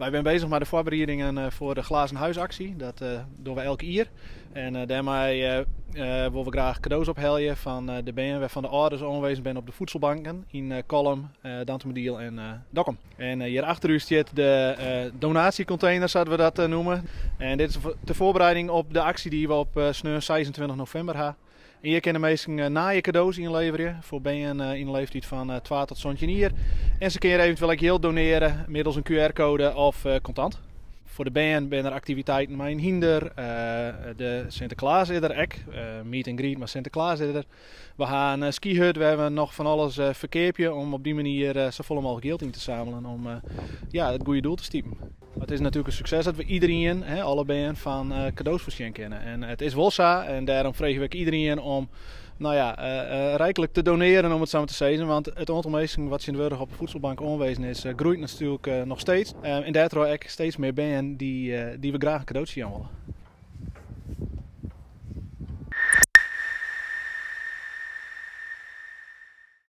Wij zijn bezig met de voorbereidingen voor de glazen huisactie. Dat doen we elke jaar. En daarmee willen we graag cadeaus ophelpen van de band van de ouders aanwezig zijn op de voedselbanken in Kolm, Dantemediel en Dokkum. En hierachter u staat de donatiecontainer, zouden we dat noemen. En dit is de voorbereiding op de actie die we op 26 november hebben. En hier kunnen mensen naaie cadeaus inleveren voor benen in een leeftijd van 12 tot 17 jaar. En ze kunnen eventueel ook heel doneren middels een QR-code of contant. Voor de band zijn er activiteiten met een hinder. De Sinterklaas is er ook. Meet and greet met Sinterklaas is er. We gaan een skihut, we hebben nog van alles verkeerpje om op die manier zo vol mogelijk geld in te zamelen om het goede doel te stiepen. Het is natuurlijk een succes dat we iedereen, alle band, van cadeaus voorzien kennen. En het is wel zo en daarom vragen we iedereen om rijkelijk te doneren, om het zo te zeggen. Want het aantal mensen wat zinvoudig op de voedselbank aanwezig is, groeit natuurlijk nog steeds. En daardoor ook steeds meer band die we graag een cadeautje aan willen.